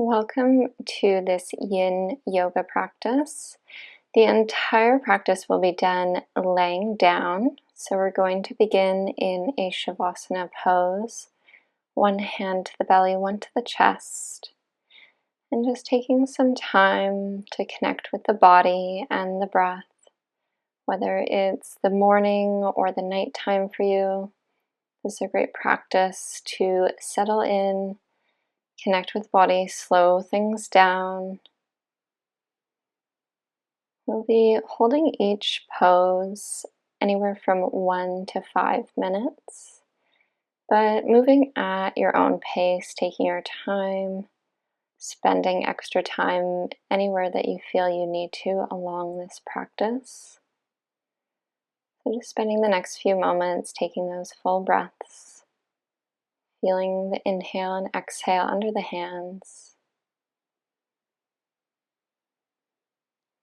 Welcome to this Yin yoga practice. The entire practice will be done laying down. So we're going to begin in a Shavasana pose. One hand to the belly, one to the chest. And just taking some time to connect with the body and the breath. Whether it's the morning or the nighttime for you, this is a great practice to settle in, connect with body, slow things down. We'll be holding each pose anywhere from 1 to 5 minutes, but moving at your own pace, taking your time, spending extra time anywhere that you feel you need to along this practice. So just spending the next few moments taking those full breaths, feeling the inhale and exhale under the hands.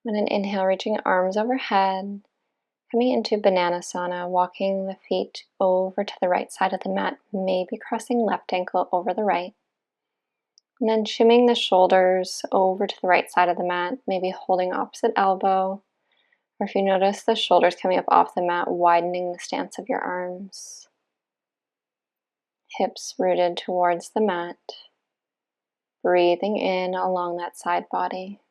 On an inhale, reaching arms overhead, coming into Bananasana, walking the feet over to the right side of the mat, maybe crossing left ankle over the right. And then shimming the shoulders over to the right side of the mat, maybe holding opposite elbow. Or if you notice the shoulders coming up off the mat, widening the stance of your arms. Hips rooted towards the mat. Breathing in along that side body.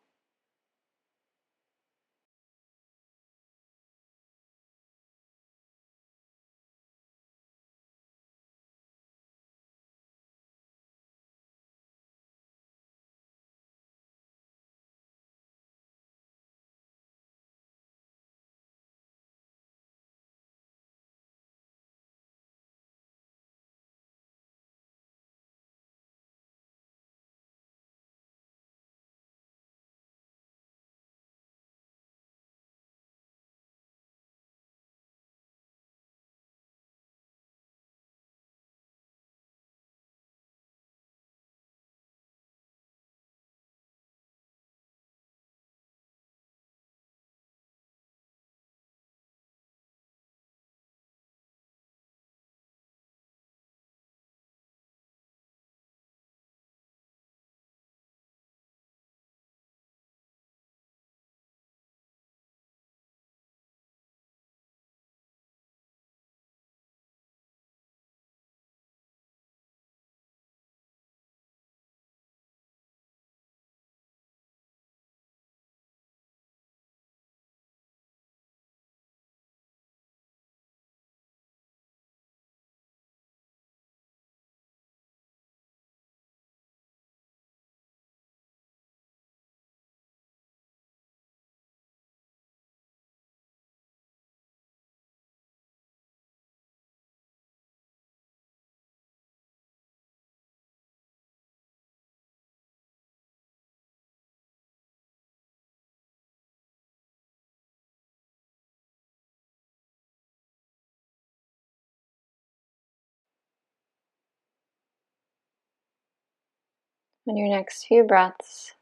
On your next few breaths,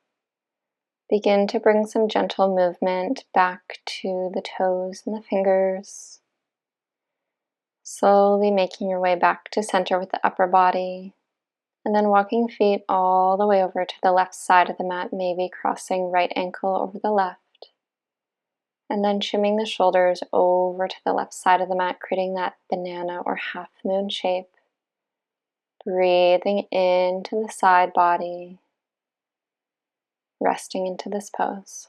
begin to bring some gentle movement back to the toes and the fingers. Slowly making your way back to center with the upper body. And then walking feet all the way over to the left side of the mat, maybe crossing right ankle over the left. And then shimming the shoulders over to the left side of the mat, creating that banana or half moon shape. Breathing into the side body. Resting into this pose.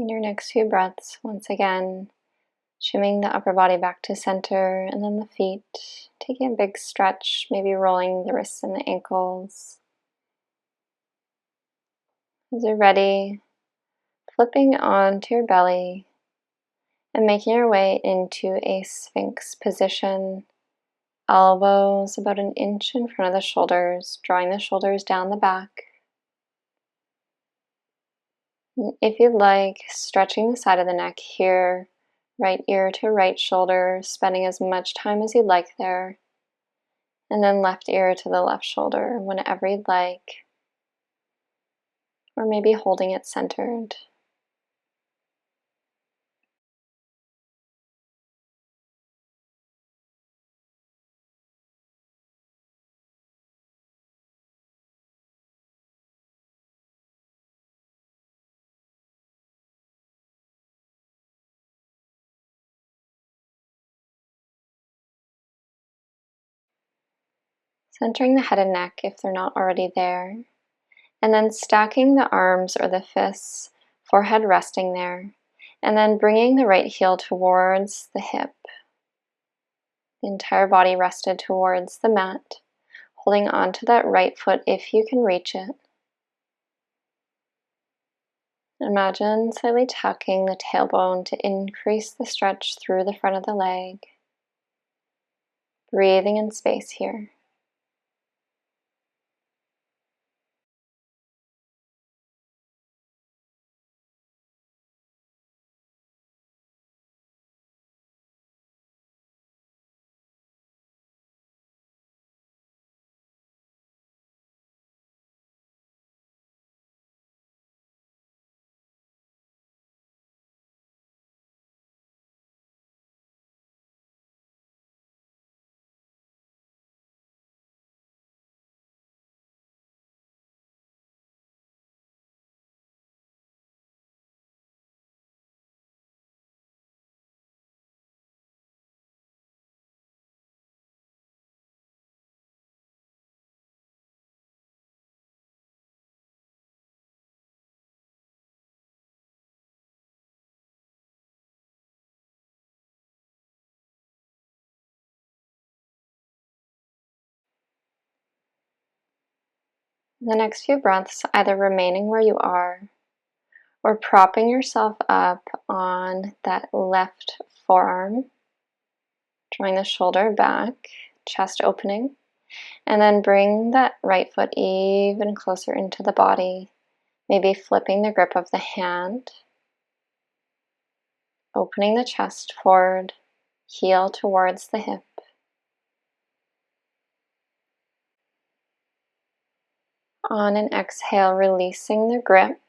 In your next few breaths, once again, shimming the upper body back to center, and then the feet, taking a big stretch, maybe rolling the wrists and the ankles. As you're ready, flipping onto your belly and making your way into a Sphinx position. Elbows about an inch in front of the shoulders, drawing the shoulders down the back. And if you'd like, stretching the side of the neck here, right ear to right shoulder, spending as much time as you'd like there. And then left ear to the left shoulder whenever you'd like. Or maybe holding it centered. Centering the head and neck if they're not already there. And then stacking the arms or the fists, forehead resting there. And then bringing the right heel towards the hip. The entire body rested towards the mat. Holding on to that right foot if you can reach it. Imagine slightly tucking the tailbone to increase the stretch through the front of the leg. Breathing in space here. The next few breaths, either remaining where you are or propping yourself up on that left forearm, drawing the shoulder back, chest opening, and then bring that right foot even closer into the body, maybe flipping the grip of the hand, opening the chest forward, heel towards the hip. On an exhale, releasing the grip.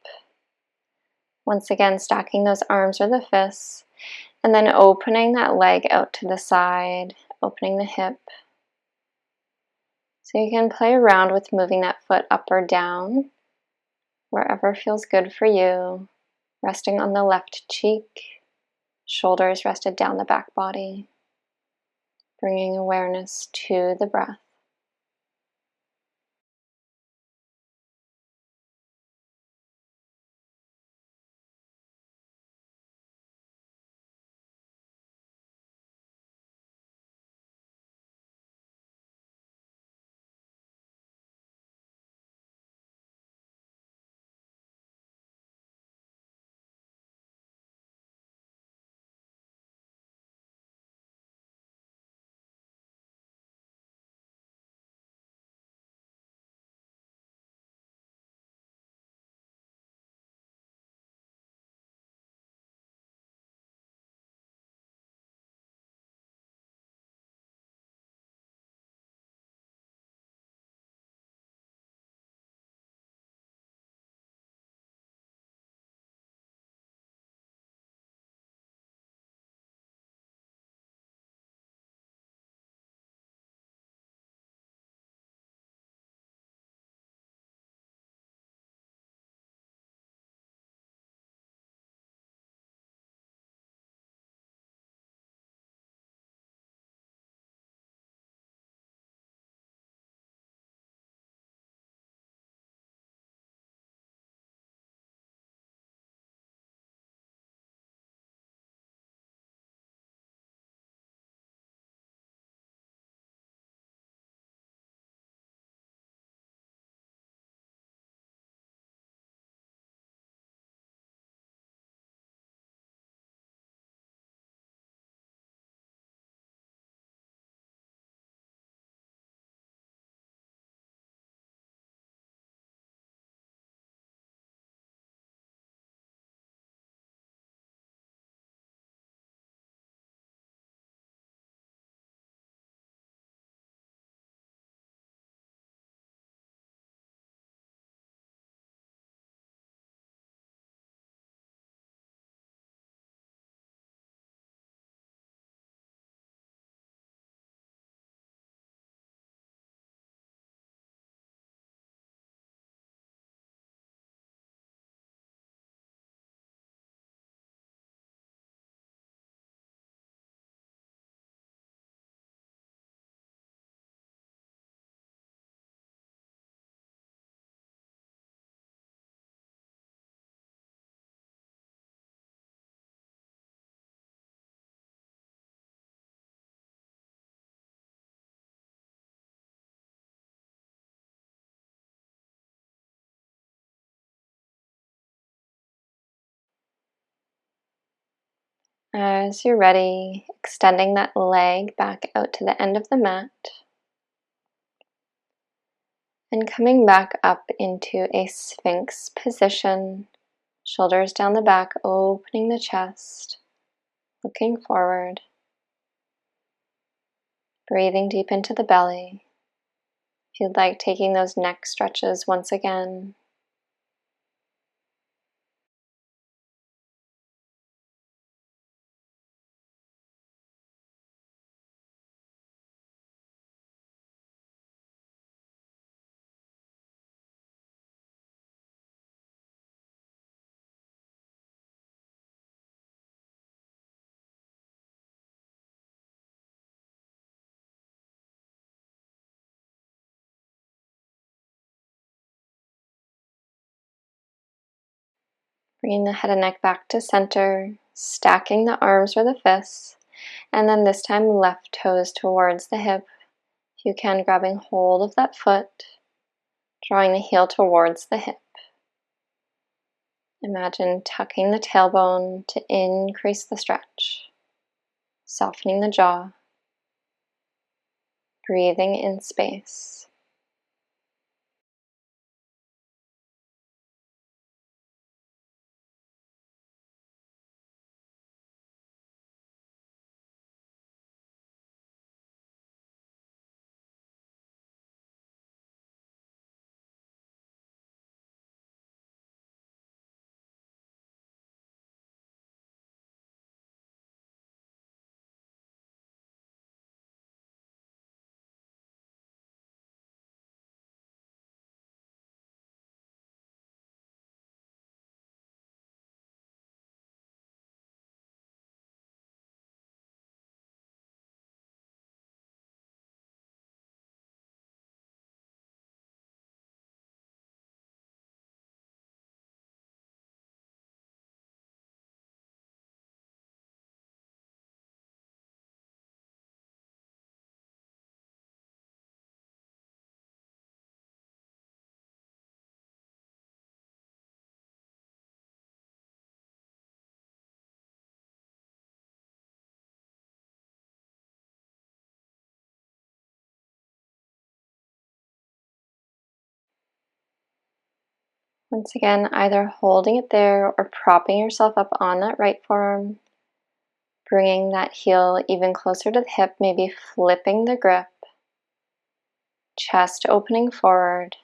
Once again, stacking those arms or the fists, and then opening that leg out to the side, opening the hip. So you can play around with moving that foot up or down, wherever feels good for you, resting on the left cheek, shoulders rested down the back body, bringing awareness to the breath. As you're ready, extending that leg back out to the end of the mat and coming back up into a Sphinx position, shoulders down the back, opening the chest, looking forward, breathing deep into the belly. If you'd like, taking those neck stretches once again. Bringing the head and neck back to center, stacking the arms or the fists, and then this time left toes towards the hip. If you can, grabbing hold of that foot, drawing the heel towards the hip. Imagine tucking the tailbone to increase the stretch, softening the jaw, breathing in space. Once again, either holding it there or propping yourself up on that right forearm, bringing that heel even closer to the hip, maybe flipping the grip, chest opening forward,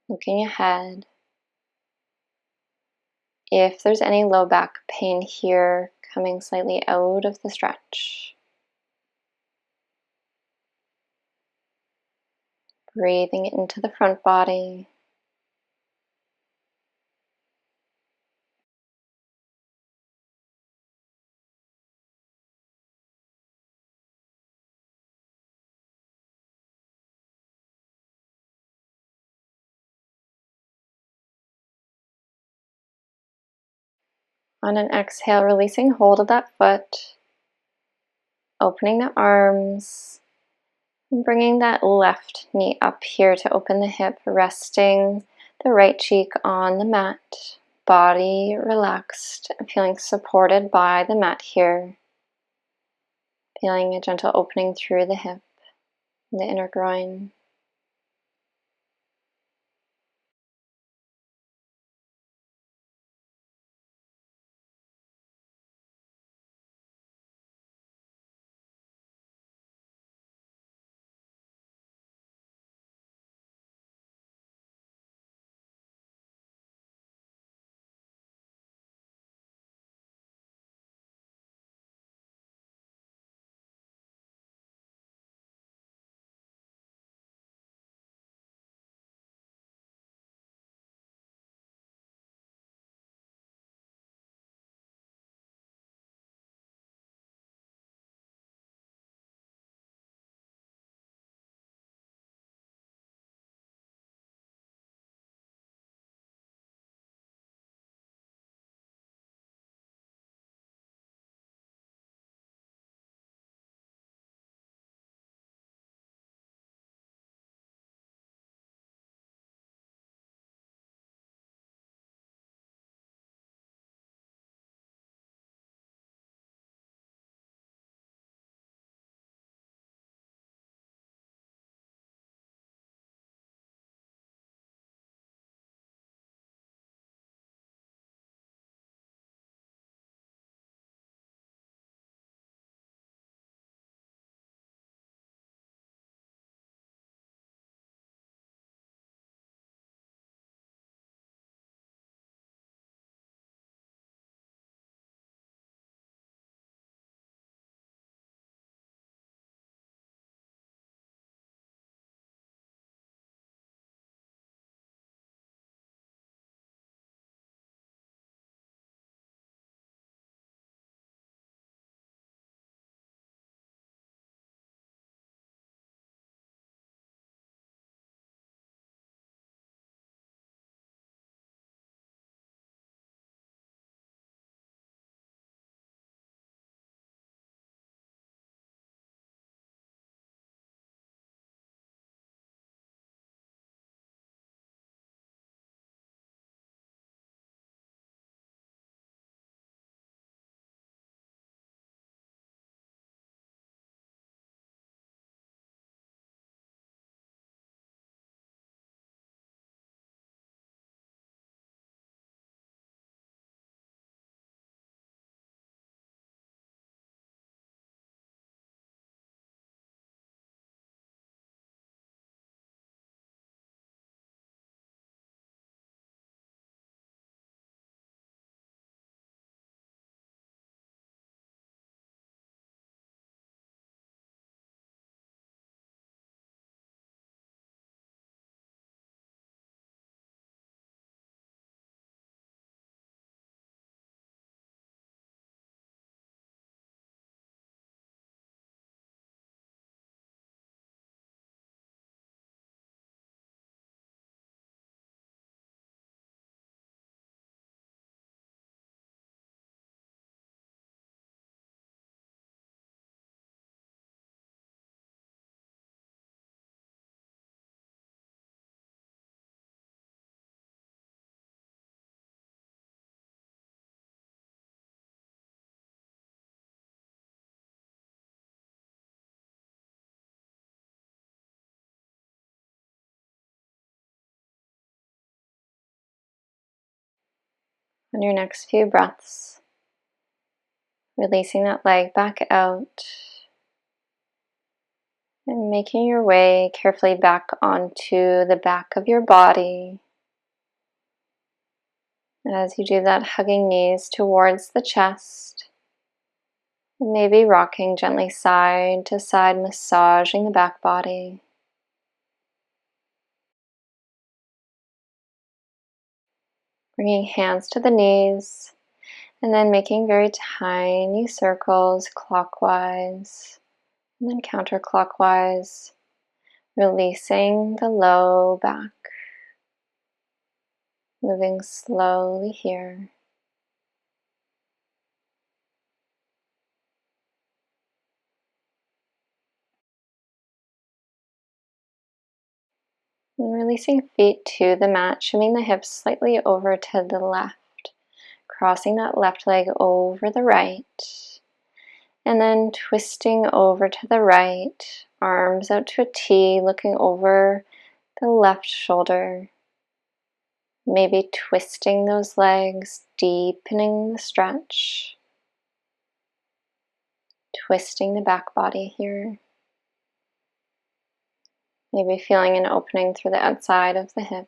looking ahead. If there's any low back pain here, coming slightly out of the stretch. Breathing into the front body. On an exhale, releasing hold of that foot, opening the arms, and bringing that left knee up here to open the hip, resting the right cheek on the mat, body relaxed, feeling supported by the mat here, feeling a gentle opening through the hip, the inner groin. On your next few breaths, releasing that leg back out and making your way carefully back onto the back of your body. As you do that, hugging knees towards the chest, and maybe rocking gently side to side, massaging the back body. Bringing hands to the knees, and then making very tiny circles clockwise and then counterclockwise, releasing the low back, moving slowly here. And releasing feet to the mat, shimming the hips slightly over to the left, crossing that left leg over the right, and then twisting over to the right, arms out to a T, looking over the left shoulder. Maybe twisting those legs, deepening the stretch, twisting the back body here. Maybe feeling an opening through the outside of the hip.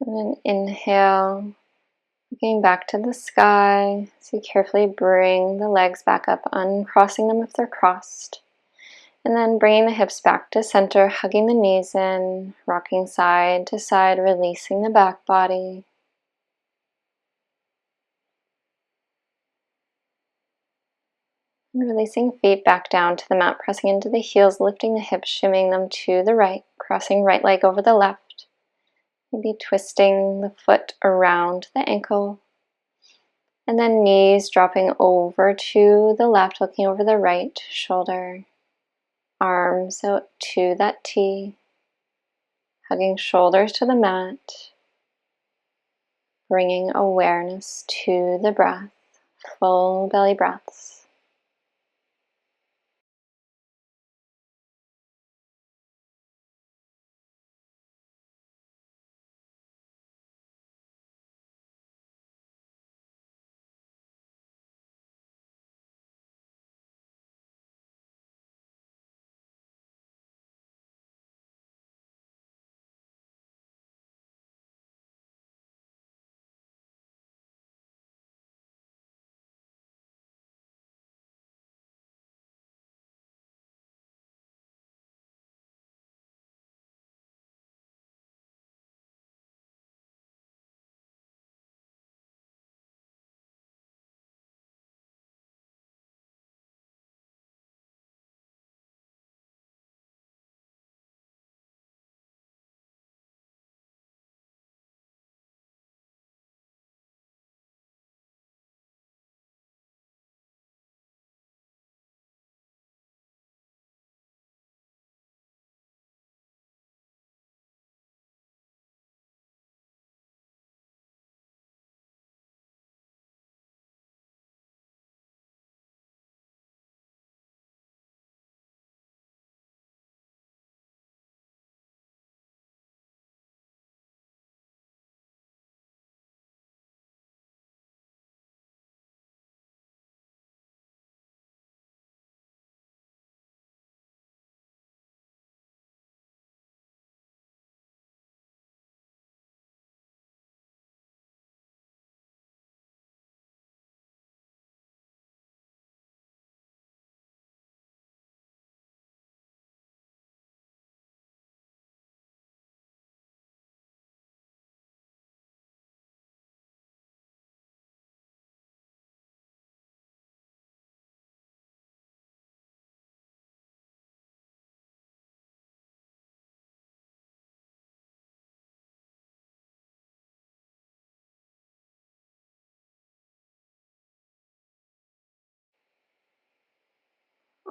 And then inhale, looking back to the sky. So you carefully bring the legs back up, uncrossing them if they're crossed. And then bringing the hips back to center, hugging the knees in, rocking side to side, releasing the back body. And releasing feet back down to the mat, pressing into the heels, lifting the hips, shimming them to the right, crossing right leg over the left. Maybe twisting the foot around the ankle. And then knees dropping over to the left, looking over the right shoulder. Arms out to that T. Hugging shoulders to the mat. Bringing awareness to the breath. Full belly breaths.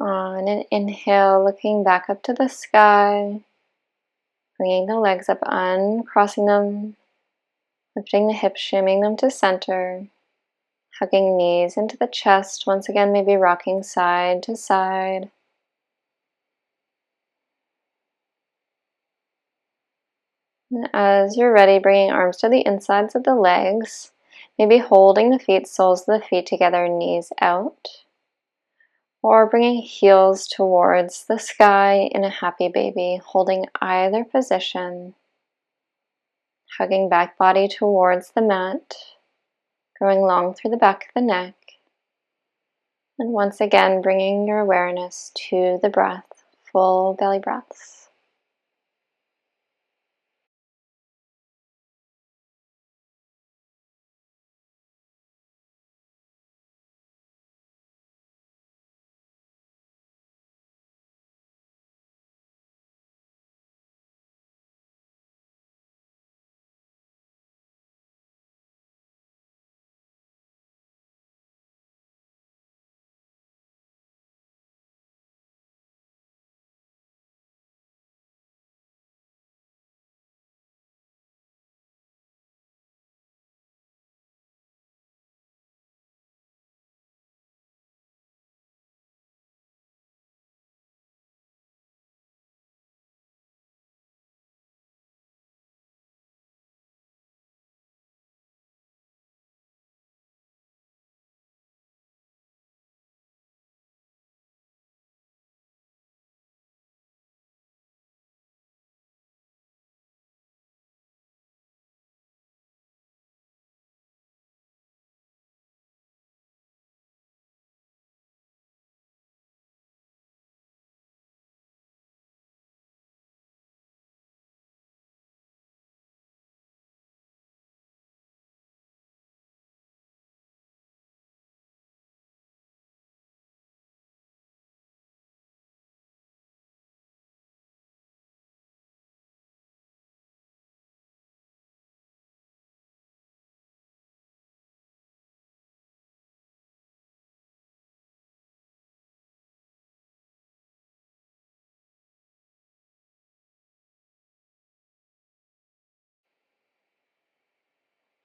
On an inhale, looking back up to the sky, bringing the legs up, uncrossing them, lifting the hips, shimming them to center, hugging knees into the chest, once again maybe rocking side to side. And as you're ready, bringing arms to the insides of the legs, maybe holding the feet, soles of the feet together, knees out, or bringing heels towards the sky in a happy baby, holding either position, hugging back body towards the mat, growing long through the back of the neck, and once again bringing your awareness to the breath, full belly breaths.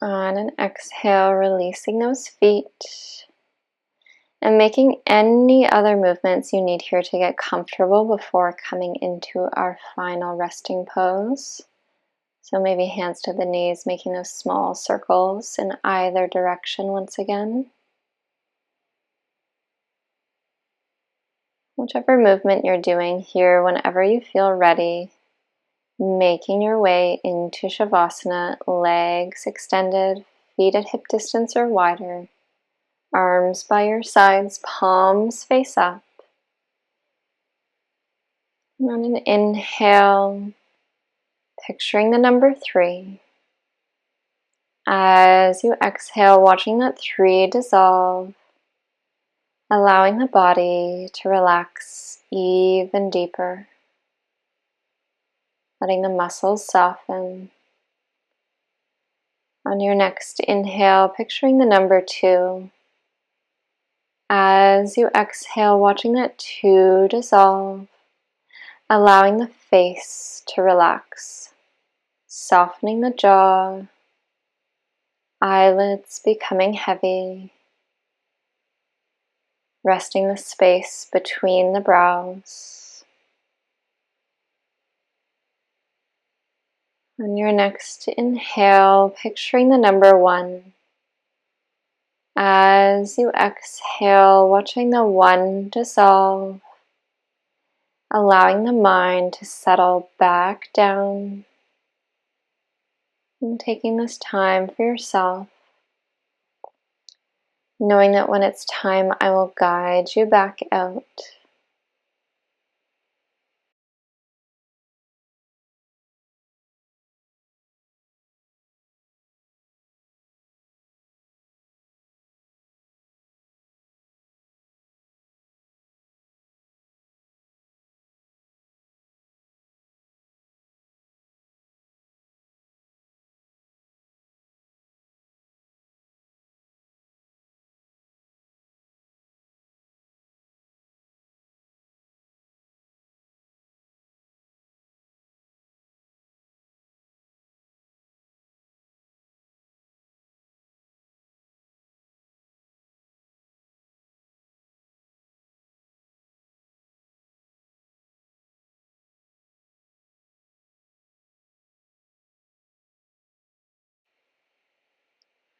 On an exhale, releasing those feet and making any other movements you need here to get comfortable before coming into our final resting pose. So maybe hands to the knees, making those small circles in either direction once again. Whichever movement you're doing here, whenever you feel ready, making your way into Shavasana, legs extended, feet at hip distance or wider, arms by your sides, palms face up. And on an inhale, picturing the number 3. As you exhale, watching that 3 dissolve, allowing the body to relax even deeper, letting the muscles soften. On your next inhale, picturing the number 2. As you exhale, watching that 2 dissolve, allowing the face to relax, softening the jaw, eyelids becoming heavy, resting the space between the brows. On your next inhale, picturing the number 1. As you exhale, watching the 1 dissolve, allowing the mind to settle back down, and taking this time for yourself, knowing that when it's time, I will guide you back out.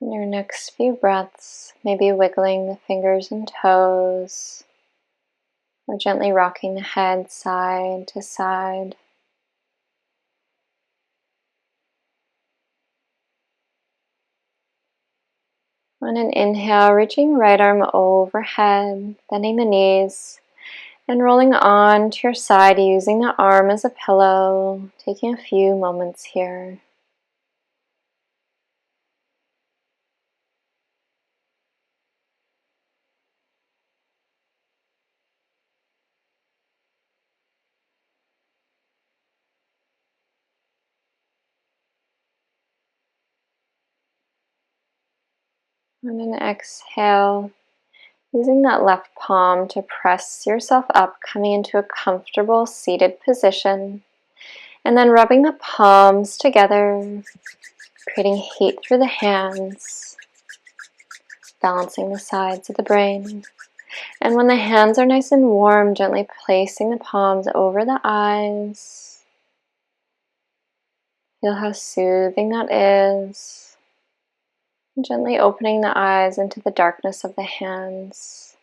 In your next few breaths, maybe wiggling the fingers and toes, or gently rocking the head side to side. On an inhale, reaching right arm overhead, bending the knees, and rolling on to your side using the arm as a pillow, taking a few moments here. On an exhale, using that left palm to press yourself up, coming into a comfortable seated position, and then rubbing the palms together, creating heat through the hands, balancing the sides of the brain. And when the hands are nice and warm, gently placing the palms over the eyes. Feel how soothing that is. Gently opening the eyes into the darkness of the hands.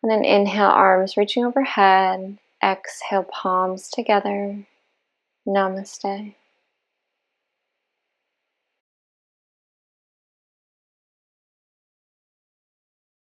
And then inhale, arms reaching overhead. Exhale, palms together. Namaste.